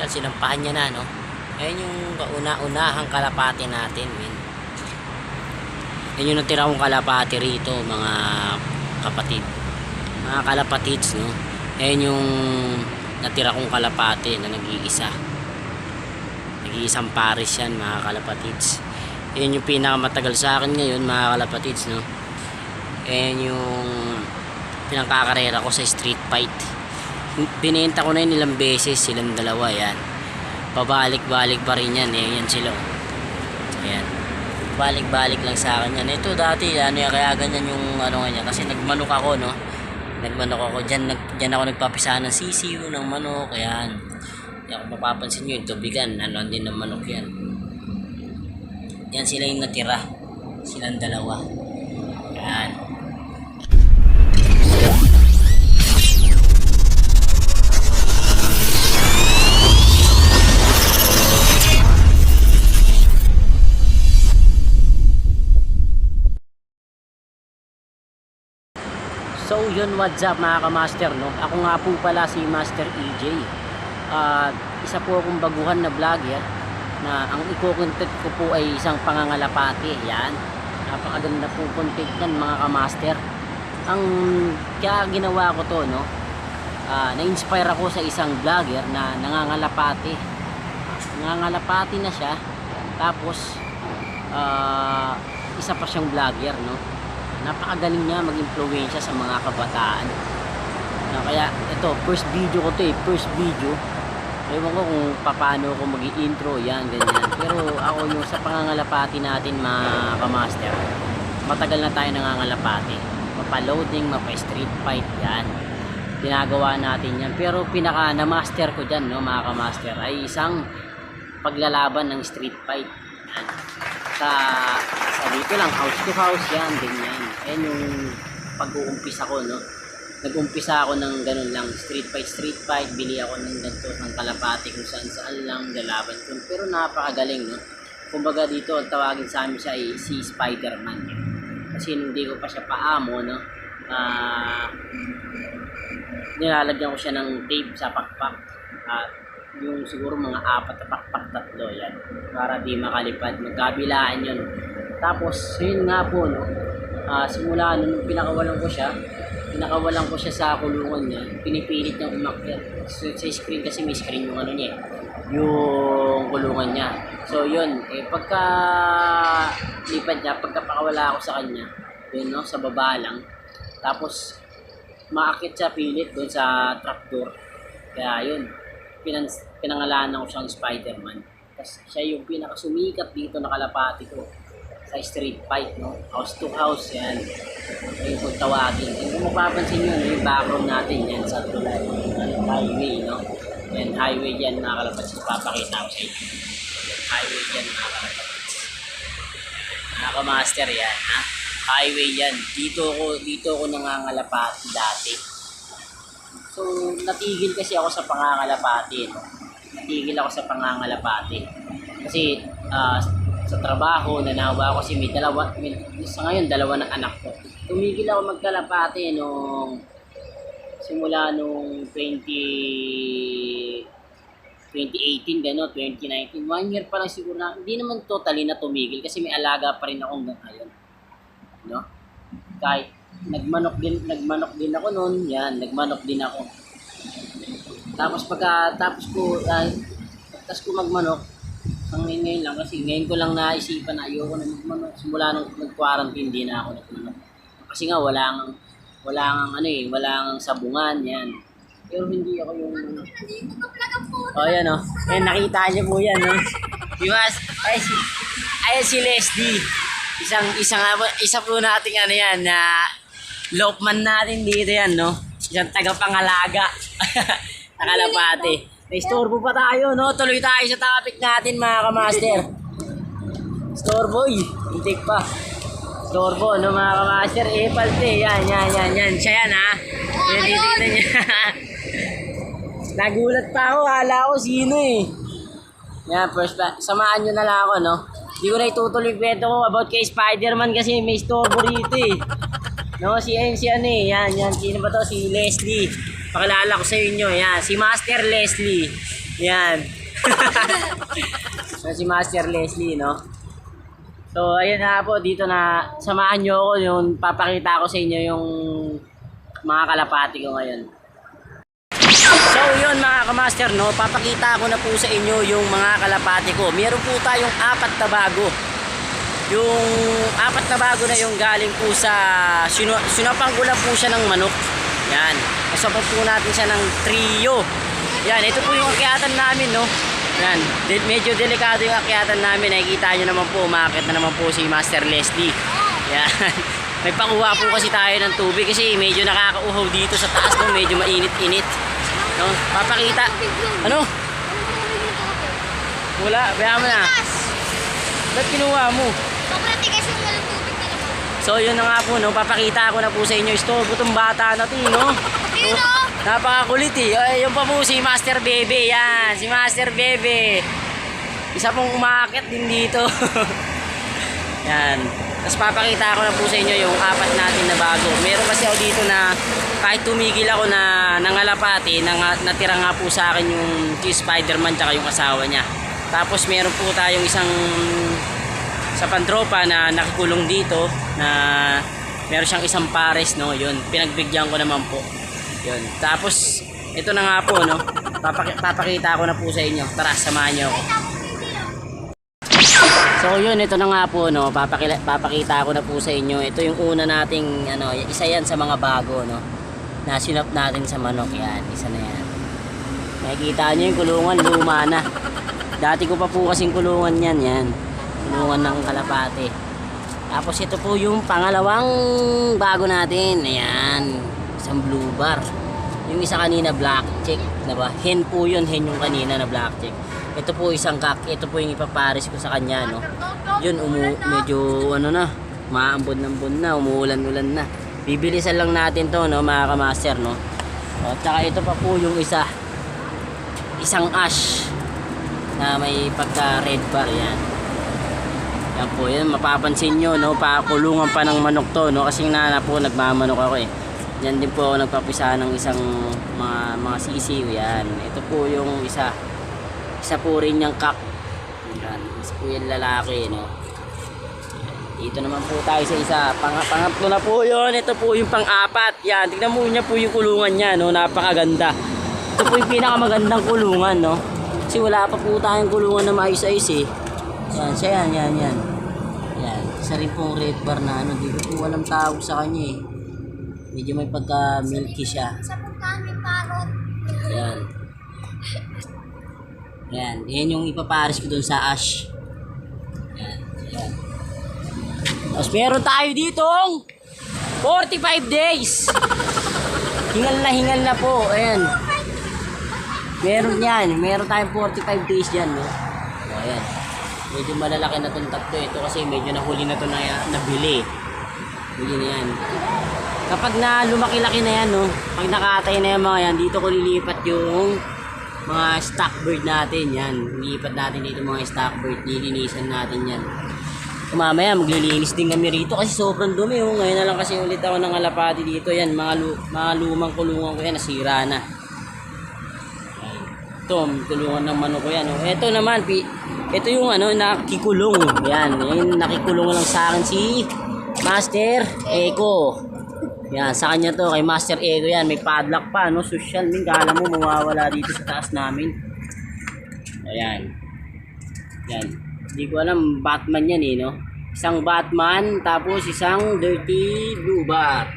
Yan, sinampahan niya na, no? Ayan yung kauna-unahang kalapati natin, men. Yan yung natira kong kalapati rito, mga kapatid. Mga kalapatids, no? Ayan yung natira kong kalapati na nag-iisa. Nag-iisang pares yan, mga kalapatids. Ayan yung pinakamatagal sa akin ngayon, mga kalapatids, no? Ayan yung pinangkakarera ko sa street fight. Binenta ko na yun ilang beses, silang dalawa, yan. Pabalik-balik pa rin yan, yan sila. Ayan. Balik-balik lang sa akin yan. Ito dati, ano yan, kaya ganyan yung ano nga kasi nagmanok ako, no? Nagmanok ako, dyan ako nagpapisahan ng sisiw, ng manok, ayan. Kaya kung mapapansin nyo, yung tubigan, ano din ng manok yan. Yan sila yung natira. Silang dalawa. Ayan. So yun, what's up mga kamaster, no? Ako nga po pala si Master EJ. Isa po akong baguhan na vlogger na ang iko-content ko po ay isang pangangalapati. Yan. Napakaganda po content yan mga kamaster. Ang kaya ginawa ko to, no? Na-inspire ako sa isang vlogger na nangangalapati. Nangangalapati na siya. Tapos isa pa siyang vlogger, no? Napakagaling niya mag-impluwensya sa mga kabataan. Kaya ito, first video ko to first video. Ewan ko kung paano ko mag-i-intro, yan, ganyan. Pero ako yung sa pangangalapati natin mga kamaster, matagal na tayo nangangalapati. Mapa-loading, mapa-street fight, yan. Ginagawa natin yan. Pero pinaka na-master ko dyan, no, mga kamaster, ay isang paglalaban ng street fight. Yan. Sa dito lang, house to house, yan, ganyan. Yan yung pag-uumpisa ko, no? Nag-umpisa ako ng ganun lang, street fight, bili ako ng ganito, ng kalapati kung saan lang, lalaban ko. Pero napakagaling, no? Kumbaga dito, ang tawagin sa amin siya ay si Spider-Man. Kasi hindi ko pa siya paamo, no? Nilalagyan ko siya ng tape sa pakpak. Yung siguro mga 4 na pakpak, 3, yan. Para di makalipad, magkabilaan yun. Tapos, yun nga po, no? Simula nung pinakawalan ko siya sa kulungan niya, pinipilit niyang umakyat. So, sa screen kasi may screen yung ano niya, yung kulungan niya. So, yun, pagka lipad niya, pagka pakawala ako sa kanya, yun, no, sa baba lang. Tapos, maakit siya pilit doon sa trapdoor. Kaya, yun, pinangalanan ko siyang Spider-Man. Kasi siya yung pinakasumikat dito na kalapati ko sa street fight, no? House to house, yan. Yung kung tawagin. Kung mapapansin nyo, yung background natin, yan, sa tulay. Highway, no? Yan, highway yan, nakakalapat. Papakita ko sa inyo. Highway yan, nakakalapat. Nakamaster yan, ha? Highway yan. Dito ko nangangalapati dati. So, natigil kasi ako sa pangangalapati, no? Natigil ako sa pangangalapati. Kasi, sa trabaho, nanawa ako kasi sa ngayon, 2 ng anak ko. Tumigil ako magkalapati simula nung 2018, gano'n, 2019. 1 year pa lang siguro na, hindi naman totally na tumigil kasi may alaga pa rin ako hanggang ngayon. No? Kahit nagmanok din ako noon, yan, nagmanok din ako. Tapos pagkatapos ko magmanok, ang ngayon lang kasi ngayon ko lang naisipan na ayoko na magmanok. Simula nung nag-quarantine din na ako nagmanok. Kasi nga walang sabungan, yan. Pero hindi ako yung yan, oh. Yan, nakita niyo po yan, no. Ayan si Leslie. Isa po nating ano yan na loopman natin dito yan, no. Isang tagapangalaga. Nakalapati. Naistorbo pa tayo, no? Tuloy tayo sa topic natin, mga kamaster. Storbo, hintik pa. Storbo, no, mga kamaster? Palte, yan. Siya yan, ha? Yan, titignan niya. Nagulat pa ako, hala ko sino, Yan, first pa. Samahan nyo na lang ako, no? Hindi ko na itutuloy kwento ko about kay Spider-Man kasi may storbo rito, No, yan, sino ba to? Si Leslie. Pakilala ko sa inyo, yan, si Master Leslie. Yan. So, si Master Leslie, no? So, ayun na po, dito na, samahan nyo ako yung papakita ko sa inyo yung mga kalapati ko ngayon. So, yun mga kamaster, no? Papakita ko na po sa inyo yung mga kalapati ko. Meron po tayong 4 na bago. Yung 4 na bago na yung galing po sa, sinapang ko lang po siya ng manok. Yan. Kasapag po natin siya ng trio. Yan, ito po yung akyatan namin, no? Yan, medyo delikado yung akyatan namin. Nakikita nyo naman po, umakit na naman po si Master Leslie. Yan. May pakuha po kasi tayo ng tubig kasi medyo nakakauhaw dito sa taas, no? Medyo mainit-init. No? Papakita. Ano? Wala, bayaan mo na. Ba't kinuha mo? So yun na nga po, no? Papakita ko na po sa inyo. Istorbo itong bata natin, no? Oh, napakakulit eh. Ay, yung pa po si Master Bebe. Yan, si Master Bebe. Isa pong umakit din dito. Yan. Tapos papakita ko na po sa inyo yung 4 natin na bago. Meron kasi ako dito na kahit tumigil ako na nangalapati, natira nga po sa akin yung si Spider-Man tsaka yung asawa niya. Tapos meron po tayong isang sa pantropa na nakikulong dito na meron siyang isang pares, no? Yun, pinagbigyan ko naman po. Yun. Tapos ito na nga po, no? Papakita ko na po sa inyo. Tara, samahan niyo ako. So yun, ito na nga po, no? Papakita ko na po sa inyo. Ito yung una nating ano, isa yan sa mga bago, no? Na sinap natin sa manok. Yan, isa na yan. Nakikita niyo yung kulungan, luma na. Dati ko pa po kasing kulungan yan, yan. Kulungan ng kalapate. Tapos ito po yung pangalawang bago natin. Ayan, isang blue bar. Yung isa kanina black check, diba? Hen po yun, hen yung kanina na black check. Ito po isang kak, ito po yung ipapares ko sa kanya, no? Yun, medyo ano na, maambon-ambon na, umuulan-ulan na. Bibilisan lang natin to, no, mga kamaster, no? O, tsaka ito pa po yung isa, isang ash na may pagka red bar, yan. Yan po, yan, mapapansin nyo, no? Pakulungan pa ng manok to, no? Kasi na po, nagmamanok ako eh. Yan din po ako nagpapisa ng isang mga sisiw, yan. Ito po yung isa po rin yung kak. Yan, isa po yung lalaki, no? Dito naman po tayo sa isa, pangatlo na po yun. Ito po yung pang-4, yan. Tignan mo niya po yung kulungan niya, no? Napakaganda. Ito po yung pinakamagandang kulungan, no? Kasi wala pa po tayong kulungan na maayos-ayos eh. Yan, siya yan. Yan, isa rin pong red bar na ano, di ko po walang tawag sa kanya eh. Medyo may pagka-milky siya. Isa po kami parot. Yan. Yan yung ipapares ko dun sa ash. Yan. Tapos meron tayo ditong 45 days. Hingal na po. Ayan. Meron tayong 45 days dyan, no? O, ayan. Medyo malalaki na itong tatlo. Ito kasi medyo nahuli na ito na nabili. Huli na yan. Kapag na lumaki-laki na yan, no? Pag nakatay na yan mga yan, dito ko lilipat yung mga stock bird natin. Yan. Lilipat natin dito mga stock bird. Lilinisan natin yan. Mamaya maglilinis din kami rito kasi sobrang dumi. Oh. Ngayon na lang kasi ulit ako ng alapati dito. Yan. Mga lumang kulungan ko yan. Nasira na. Ito, kulungan ng manok ko yan. Oh. Ito naman, ito yung ano, nakikulong. Yan. Yan, nakikulong lang sa akin si Master Eko. Yan, sa kanya to, kay Master Ego yan. May padlock pa, no? Social din. Kala mo, mawawala dito sa taas namin. Ayan. Yan. Hindi ko alam, Batman yan eh, no? Isang Batman, tapos isang dirty blue bar.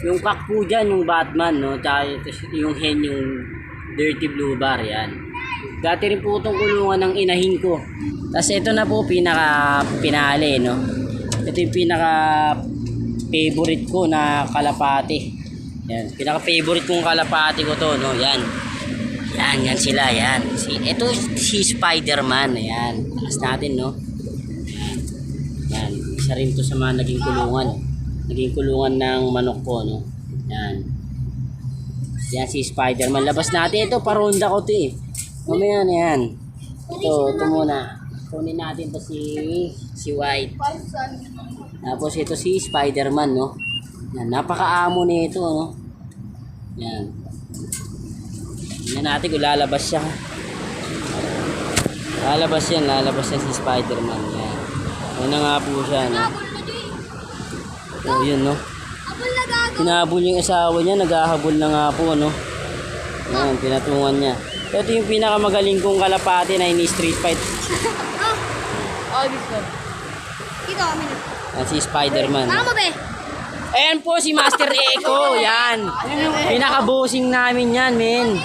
Yung kak po dyan, yung Batman, no? Tsaka yung hen, yung dirty blue bar, yan. Dati rin po itong kulungan ng inahin ko. Tapos ito na po, pinaka-pinali, no? Ito yung pinaka-favorite ko na kalapati. Yan, pinaka-favorite kong kalapati ko to, no? Yan. Yan sila, yan. Ito si Spider-Man, yan. Taas natin, no? Yan, isa rin to sa mga naging kulungan. Naging kulungan ng manok ko, no? Yan. Yan si Spider-Man. Labas natin. Ito, paronda ko to eh. Mamaya na yan. Ito muna. Kunin natin to si White. Tapos ito si Spider-Man, no? Yan, napaka-amo nito, no? Yan. Tingnan natin kung lalabas siya. Lalabas yan si Spider-Man. Yan. Yan na nga po siya, no? Oh, yun, no? Hinahabol yung asawa niya, naghahabol na nga po, no? Yan, pinatungan niya. Ito yung pinakamagaling kong kalapati na ini-street fight. Oh, gusto. Dito kami na. Yan si Spider-Man. Tama ba? Ayan po si Master Echo. Yan. Pinakabusing namin yan, men.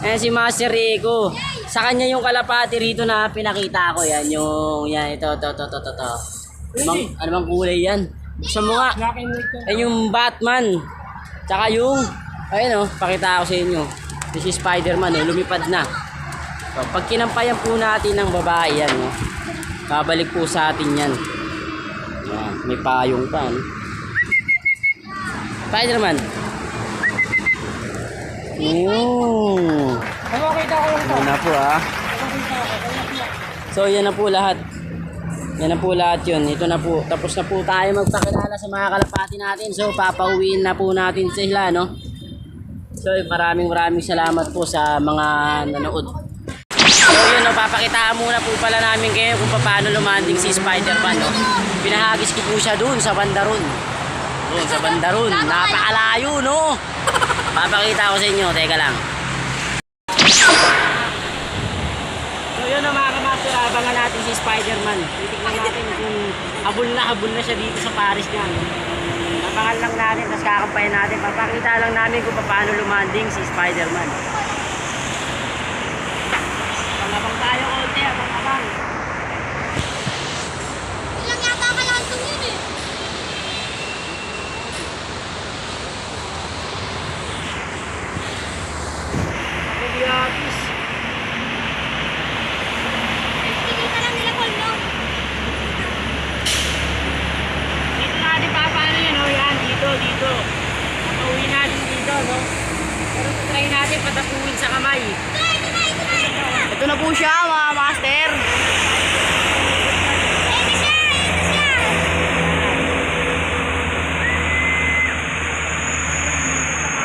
Ayan si Master Echo. Sa kanya yung kalapati rito na pinakita ko. Yan yung, yan, ito. Ano bang kulay yan? Buksan mo nga. Ayan yung Batman. Tsaka yung, ayun o, pakita ko sa inyo. This is Spider-Man, lumipad na. So, pag kinampayan po natin ng babae yan, no? Babalik po sa atin yan. Yan, may payong pa, no? Spider-Man. Yan na po, ha. So, yan na po lahat. Yan na po lahat yun. Ito na po. Tapos na po tayo magpakilala sa mga kalapati natin. So, papauwiin na po natin sila, no? So, maraming salamat po sa mga nanood. So, yun, no, papakitaan muna po pala namin kayo kung paano lumanding si Spider-Man, no? Pinahagis ko po siya dun sa bandaron. Doon sa bandaron. Napakalayo, no? Papakita ko sa inyo. Teka lang. So, yun, no, mga kamaster. Abangan natin si Spider-Man. Titignan natin kung habol na siya dito sa Paris nga, no? Abangan lang natin, tapos kakampayan natin. Papakita lang namin kung paano lumanding si Spider-Man. Pangabang tayo konti, abang-abang. Ilang yata kalantong yun eh. Pagkakis. Tigil ka lang nila, Paul, no? Dito natin papaano yun, no? Yan, dito. Papauwi natin dito, no? Pero try natin patapuin sa kamay. Ito na. Ito na po siya, mga master. Ito siya.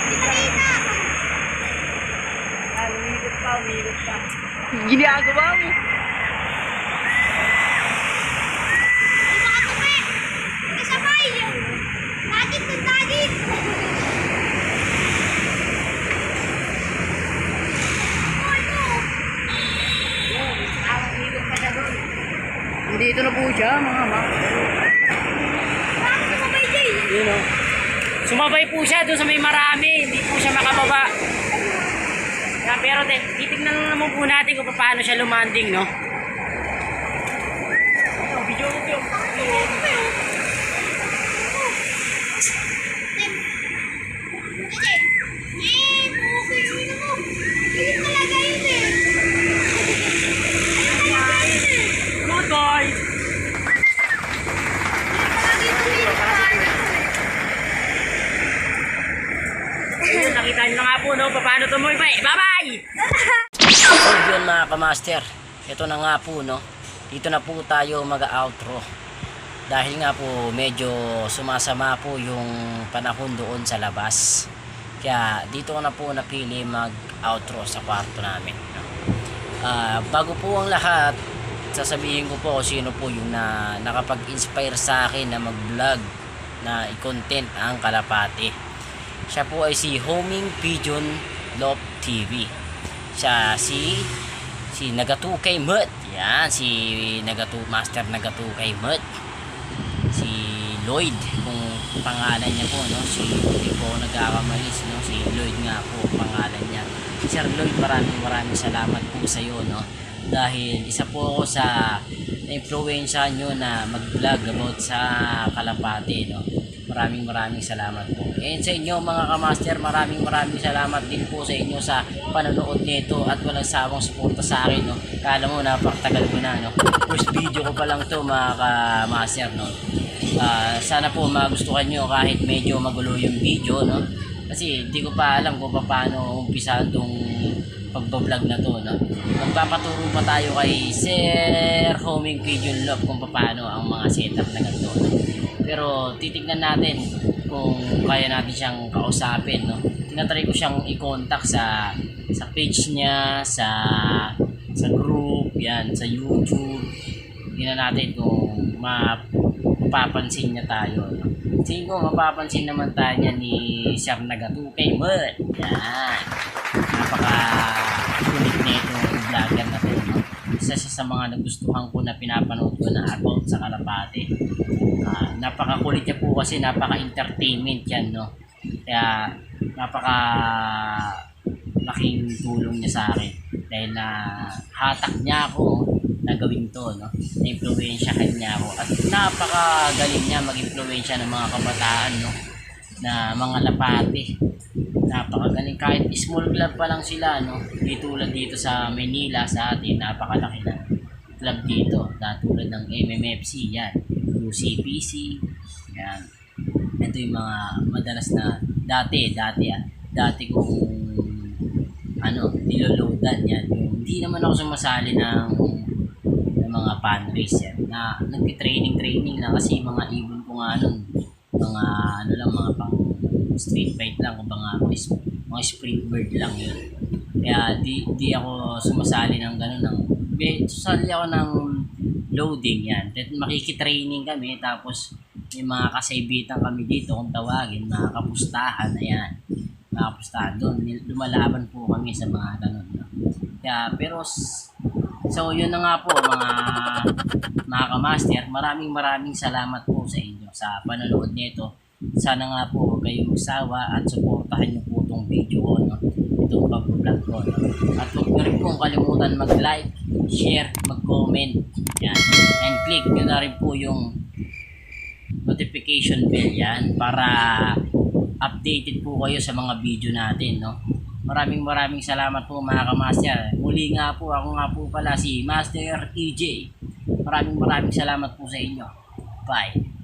Umikot pa. Ginagawa mo. Di makatupi. Kasabay. Dagit. Dito na po siya, mga master. Bakit sumabay, Jay? Yun, no? Sumabay po siya doon sa may marami. Hindi po siya makababa. Yeah, pero titignan lang naman po natin kung paano siya lumanding, no? Video ko. Good boy! Ayun, nakita nyo na nga po, no? Paano tumoy pa eh. Bye-bye! So yun, mga kamaster. Ito na nga po, no? Dito na po tayo mag-outro. Dahil nga po medyo sumasama po yung panahon doon sa labas. Kaya dito ko na po napili mag-outro sa kwarto namin, no? Bago po ang lahat, sasabihin ko po sino po yung nakapag-inspire sa akin na mag-vlog na i-content ang kalapati. Siya po ay si Homing Pigeon Love TV. Siya si Nagatukay Mut. Yan, si Master Nagatukay Mut. Si Lloyd kung pangalan niya po, no? Hindi po nagkakamali, no? Si Lloyd nga po pangalan niya. Sir Lloyd, maraming salamat po sa iyo, no? Dahil isa po ako sa na-influensya nyo na mag-vlog about sa kalapati, no? Maraming salamat po. And sa inyo mga kamaster, maraming salamat din po sa inyo sa panonood nito at walang sawang suporta sa akin, no? Kala mo napakatagal ko na, no? First video ko pa lang to, mga kamaster, no? Sana po magustuhan nyo kahit medyo magulo yung video, no? Kasi hindi ko pa alam kung paano umpisahan tong pagbablog na to, no? Magpapaturo pa tayo kay Sir Homing Pigeon Love kung paano ang mga setup na ganito, no? Pero titignan natin kung kaya natin siyang kausapin, no? Tinatry ko siyang i-contact sa page niya, sa group, yan, sa YouTube. Tingnan natin kung mapapansin niya tayo. No? Tingin ko mapapansin naman tayo niya ni Sir Nagatukay Mud. Yan. Napaka kulit na itong vlogger na to. No? Isa siya sa mga nagustuhan ko na pinapanood ko na about sa Kalapate. Napakakulit niya po kasi napaka-entertainment yan. No? Kaya napaka laking tulong niya sa akin dahil na hatak niya ako na gawin to, no? Na-impluwensya niya ako at napakagaling niya mag-impluwensya ng mga kabataan, no? Na mga lapate. Napakagaling kahit small club pa lang sila, no? Di tulad dito sa Manila sa atin, napakalaki na club dito, tulad ng MMFC yan, UCPC yan. Ito yung mga madalas na dati kong niloloadan yan. Hindi naman ako sumasali ng mga fundraise yan. Na nagti-training lang kasi mga ibon ko nga nun, mga pang street fight lang o mga sprint bird lang yun. Kaya di ako sumasali ng gano'n. Susali ako ng loading yan. Makikitraining kami tapos may mga kasaybitan kami dito kung tawagin, mga kapustahan na yan. Nakapustahan doon, lumalaban po kami sa mga ganun. Kaya, pero so yun na nga po mga kamaster, maraming salamat po sa inyo sa panonood nito. Sana nga po huwag kayong magsawa at suportahan niyo po itong video ko, no? Itong pag-vlog ko, no? At huwag niyo rin po kalimutan mag-like, share, mag-comment yan. And click nyo na rin po yung notification bell yan para updated po kayo sa mga video natin, no? Maraming salamat po mga kamaster. Muli nga po, ako nga po pala si Master EJ. Maraming salamat po sa inyo. Bye.